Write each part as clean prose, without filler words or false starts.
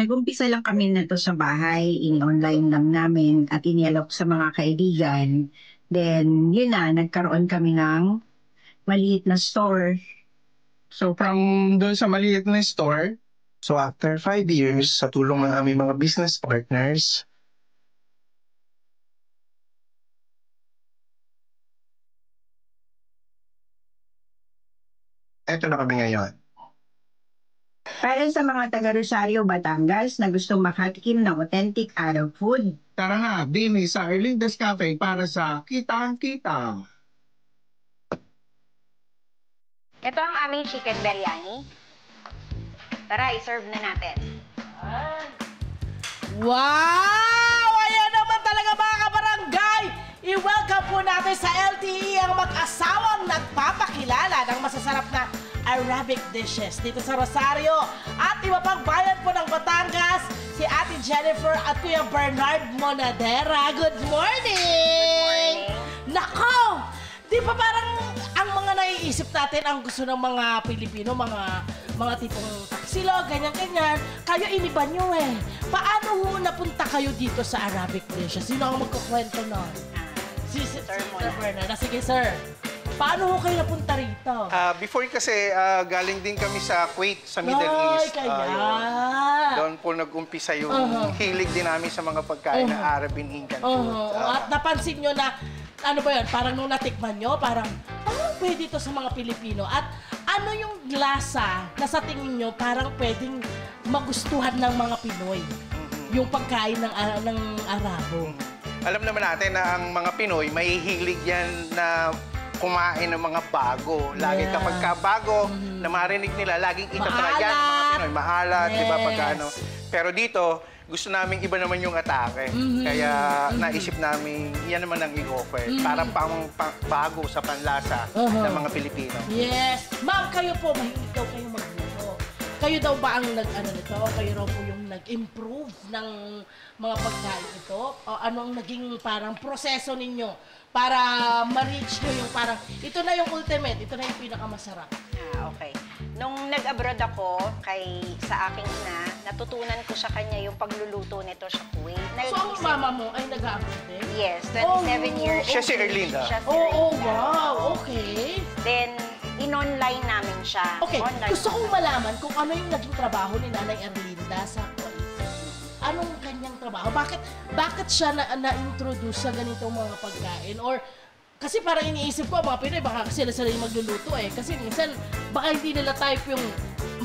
Nag-umpisa lang kami na 'to sa bahay, in-online lang namin at inialok sa mga kaibigan. Then, yun na, nagkaroon kami ng maliit na store. So, Doon sa maliit na store, so after 5 years, sa tulong ng aming mga business partners, eto na kami ngayon. para sa mga taga Rosario, Batangas na gustong makatikim ng authentic Arab food, Tara na, din sa Erlinda's Cafe para sa Kita-Kita. Ito ang aming chicken biryani. Tara, i-serve na natin. Wow! Ayan naman talaga mga kabarangay! I-welcome po natin sa LTE ang mag-asawang nagpapakilala ng masasarap na Arabic dishes dito sa Rosario. At iba pang bayan po ng Batangas, si Ate Jennifer at Kuya Bernard Monadera. Good morning! Nako! Di ba parang ang mga naiisip natin ang gusto ng mga Pilipino, mga tipong taksilo, ganyan-ganyan. Kayo iniba nyo eh. Paano ho napunta kayo dito sa Arabic dishes? Sino ang magkukwento nun? Si Sir Bernard. Sige, sir. Paano ho kayo napunta rito? Before kasi galing din kami sa Kuwait, sa Middle East. Doon po nag-umpisa yung hilig din namin sa mga pagkain ng Arab and Indian food. At napansin nyo na, ano ba yun, parang nung natikman nyo, parang pwede ito sa mga Pilipino. At ano yung lasa na sa tingin nyo parang pwedeng magustuhan ng mga Pinoy? Yung pagkain ng Arabo. Alam naman natin na ang mga Pinoy, may hilig yan na kumain ng mga bago. Lagi kapag bago na marinig nila, laging itatry yan ng mga Pinoy. Maalat, di ba? Pagkano. Pero dito, gusto namin iba naman yung atake. Kaya naisip namin, yan naman ang i-offer. Para pang bago sa panlasa ng mga Pilipino. Yes. Ma'am, kayo po, mahilig daw kayo magluto. Kayo daw ba ang nag-ano nito? Kayo raw po yung nag-improve ng mga pagkain ito? O anong naging parang proseso ninyo para ma-reach nyo yung parang, ito na yung ultimate, ito na yung pinakamasarap? Okay. Nung nag-abroad ako sa aking ina, natutunan ko sa kanya yung pagluluto nito sa Kuwait. So, ang mama mo ay nag-abroad din? Yes, 27 years. Siya si Erlinda. Wow, okay. Then, in-online namin siya. Okay, Online gusto kong malaman kung ano yung naging trabaho ni Nanay Erlinda sa Kuwait. Anong kanyang trabaho? Bakit siya na-introduce sa ganitong mga pagkain? Or, kasi parang iniisip ko, mga Pinoy, baka sila yung magluluto eh. Kasi minsan, baka hindi nila type yung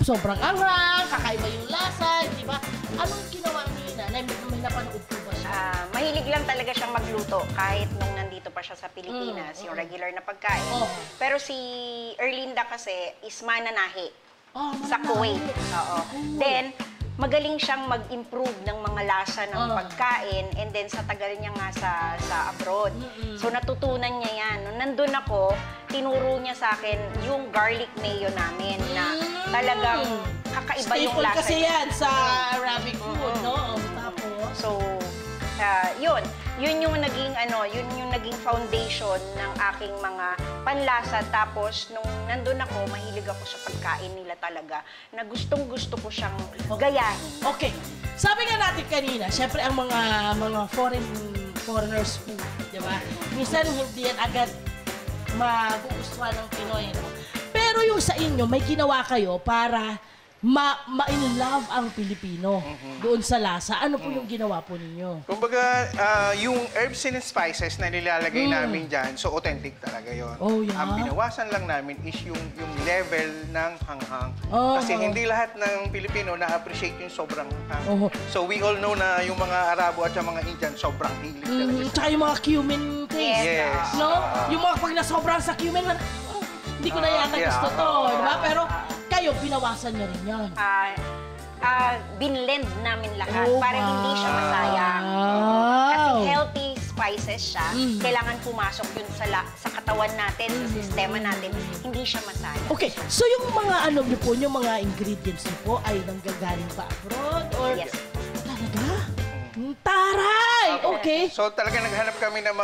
sobrang anghang, kakaiba yung lasa, di ba? Anong ginawa ni Nanay? May napanood po ba siya? Mahilig lang talaga siyang magluto kahit nung nandito pa siya sa Pilipinas, yung regular na pagkain. Pero si Erlinda kasi is mananahi sa Kuwait. Then, magaling siyang mag-improve ng mga lasa ng pagkain and then sa tagal niya nga sa abroad. So natutunan niya yan. Nung nandun ako, tinuro niya sa akin yung garlic mayo namin na talagang kakaiba yung lasa. Staple kasi yan sa Arabic food, no? Tapos? So, yun yung naging foundation ng aking mga panlasa. Tapos, nung nandun ako, mahilig ako sa pagkain nila talaga, na gustong-gusto ko siyang gayahin. Okay. Sabi nga natin kanina, syempre ang mga foreigners food, di ba? Minsan hindi yan agad magugustuhan ng Pinoy. No? Pero yung sa inyo, may ginawa kayo para ma-in-love ang Pilipino doon sa lasa. Ano po yung ginawa po ninyo? Kumbaga, yung herbs and spices na nilalagay namin dyan, so authentic talaga yon. Ang binawasan lang namin is yung level ng hanghang. Kasi hindi lahat ng Pilipino na-appreciate yung sobrang hanghang. So we all know na yung mga Arabo at yung mga Indian, sobrang hilig talaga. Tsaka yung mga cumin taste. Yes. No? Yung mga pag nasobrang sa cumin, hindi ko na yata gusto to. Diba? Pero kayo, binawasan nyo rin yan. Binlend namin lahat para hindi siya masayang. Kasi healthy spices siya, kailangan pumasok yun sa katawan natin, sa sistema natin, hindi siya masayang. Okay, so yung mga yung mga ingredients niyo po ay nanggagaling pa abroad? Or Yes. Talaga? Taray! Okay. So talaga naghanap kami ng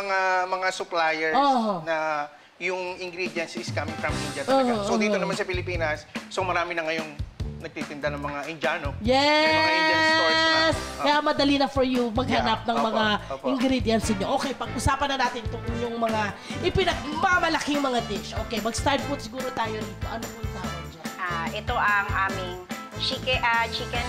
mga suppliers na yung ingredients is coming from India talaga. So dito naman sa Pilipinas, so marami na ngayong nagtitinda ng mga Indiano. Yes! May mga Indian stores na. Kaya madali na for you maghanap ng Opo, mga opo. ingredients ninyo. Okay, pag-usapan na natin itong inyong mga ipinagmamalaking mga dish. Okay, mag-start food siguro tayo rito. Ano po yung tawag dyan? Ito ang aming chicken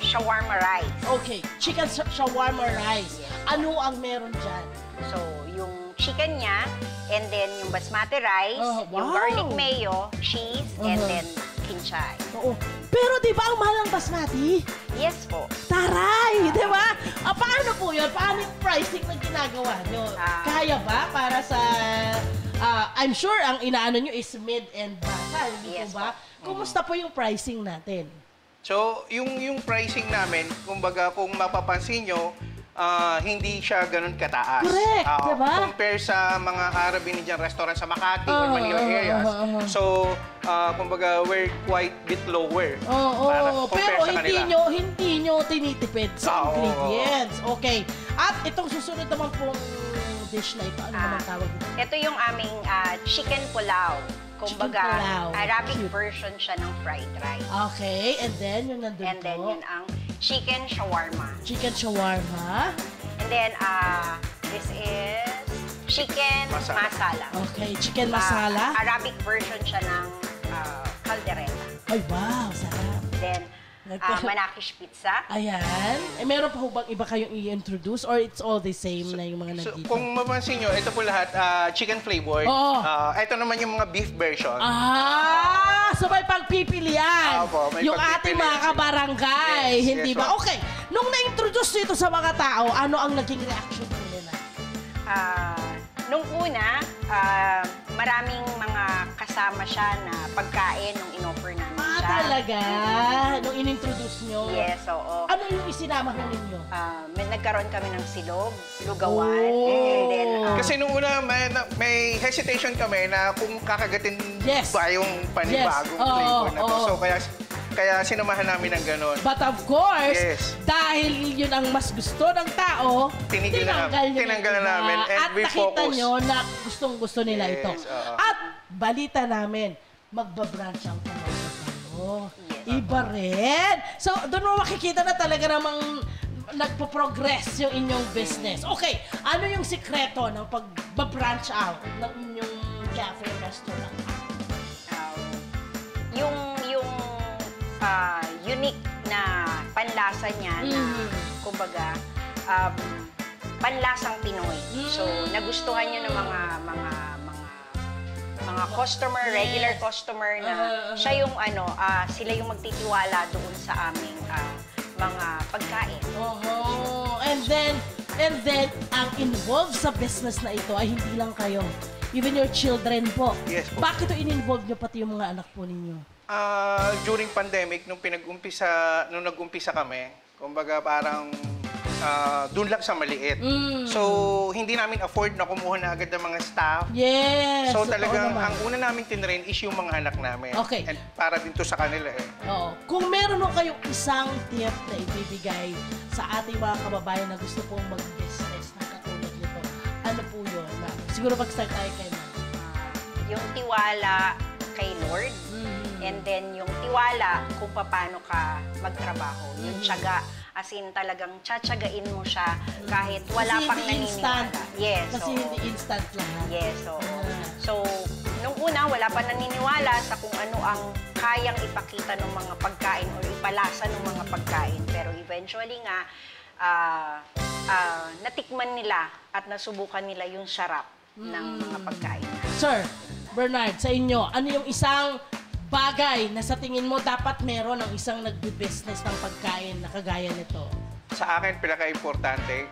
shawarma rice. Okay, chicken shawarma rice. Ano ang meron dyan? So, yung chicken niya, and then yung basmati rice, Oh, yung wow. garlic mayo, cheese, and Uh-huh. then kinchay. Oo. Pero di ba ang mahal ng basmati? Yes po. Taray! Di ba? Paano po yun? Paano yung pricing na ginagawa nyo? Kaya ba para sa... I'm sure ang inaano nyo is mid-end bata, hindi Yes po ba? Kumusta po yung pricing natin? So, yung pricing namin, kumbaga kung mapapansin nyo, hindi siya ganun kataas. Correct, diba? Compare sa mga Arab Indian restaurant sa Makati or Manila areas. So, kumbaga, we're quite bit lower. Oo, compare pero sa hindi nyo tinitipid sa Oo. ingredients. Okay. At itong susunod naman pong dish na ito, ano naman tawag nito? Ito yung aming chicken pulao. Kumbaga, Chicken pulao. Arabic Cute. version siya ng fried rice. Okay, and then yung nandun And then po. yun ang chicken shawarma. Chicken shawarma. And then, this is chicken Masala. masala. Okay, chicken masala. Arabic version siya ng caldereta. Ay, wow, sarap. Then, Manakish pizza. Ayan. Meron pa ho bang iba kayong i-introduce or it's all the same na yung mga So, nandito? kung mapansin nyo, ito po lahat, chicken flavored. Oo. Ito naman yung mga beef version. So may pagpipilian. Opo, may Yung ating mga pagpipilian. kabarangay, Yes, hindi yes, ba? ma'am. Okay, nung na-introduce dito sa mga tao, ano ang naging reaction po nila? Nung una, maraming mga kasama siya na pagkain nung in-offer namin siya. Talaga? Nung in-introduce nyo? Yes, oo. Ano yung isinama ho ninyo? Nagkaroon kami ng silog, lugawan, Oh. and then Kasi nung una, may hesitation kami na kung kakagatin Yes. ba yung panibagong Yes. Oo, flavor na to. oo. So, kaya sinamahan namin ng ganon. But of course, Yes. dahil yun ang mas gusto ng tao, Tinigil na tinanggal nyo tinanggal na iba. namin and at we nakita focus. nyo na gustong-gusto nila Yes, ito. oo. At balita namin, magbabranch ang pamamagitan. Yes. Iba rin. So, doon mo makikita na talaga namang nagpo-progress yung inyong business. Okay, ano yung sikreto ng pag-branch out ng inyong cafe restaurant? yung unique na panlasa niya na kumbaga panlasang Pinoy. So nagustuhan niyo ng mga customer, regular customer na siya yung sila yung magtitiwala doon sa aming mga pagkain. And then ang involved sa business na ito ay hindi lang kayo. Even your children po. Yes po. Bakit ito in-involve nyo pati yung mga anak po ninyo? During pandemic, nung nag-umpisa kami, kumbaga parang doon lang sa maliit. So, hindi namin afford na kumuha na agad ng mga staff. Yes! So, totoo talagang naman. ang una namin tinrain is yung mga anak namin. Okay. And para din to sa kanila eh. Oo. Kung meron mo kayong isang tip na ibibigay sa ating mga kababayan na gusto pong mag-business na katulad nito, ano po yun? Siguro pag-start tayo kay Ma'am. Yung tiwala kay Lord, and then yung tiwala kung paano ka magtrabaho. Yung tiyaga, as in talagang tsatsagain mo siya kahit wala Kasi pang hindi instant. naniniwala. Yes, Kasi oo. hindi instant lahat. Yes, oo. So, nung una, wala pa naniniwala sa kung ano ang kayang ipakita ng mga pagkain or ipalasa ng mga pagkain. Pero eventually nga, natikman nila at nasubukan nila yung sarap ng mga pagkain. Sir, Bernard, sa inyo, ano yung isang bagay na sa tingin mo dapat meron ng isang nagbi-business ng pagkain na kagaya nito? Sa akin, pinaka-importante,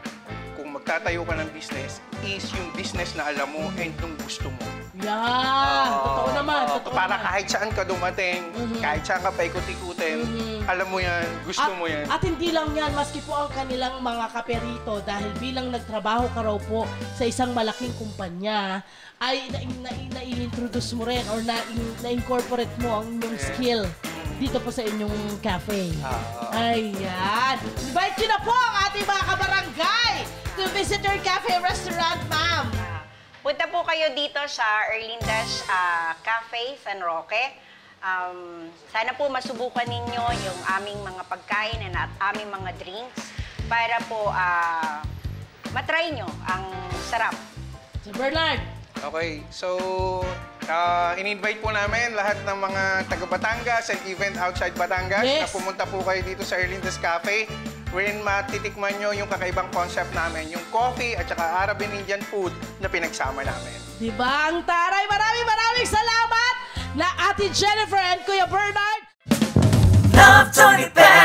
kung magtatayo ka ng business, is yung business na alam mo and yung gusto mo. Yan! Totoo naman, totoo Para naman. kahit saan ka dumating, kahit saan ka paikot-ikutin, alam mo yan, gusto mo yan. At hindi lang yan, maski po ang kanilang mga kaperito, dahil bilang nagtrabaho ka raw po sa isang malaking kumpanya, ay na-introduce mo rin or na-incorporate mo ang inyong skill dito po sa inyong cafe. Ayan. Invite nyo na po ang ating mga kabarangay to visit your cafe restaurant, ma'am. Punta po kayo dito sa Erlinda's Cafe, San Roque. Sana po masubukan ninyo yung aming mga pagkain at aming mga drinks para po matry nyo ang sarap. Si Bernard. Okay, so in-invite po namin lahat ng mga taga Batangas and even outside Batangas na Yes. pumunta po kayo dito sa Erlinda's Cafe wherein matitikman nyo yung kakaibang concept namin, yung coffee at saka Arab and Indian food na pinagsama namin. Diba ang taray? Maraming salamat na Ate Jennifer and Kuya Bernard. Love Tony Bennett.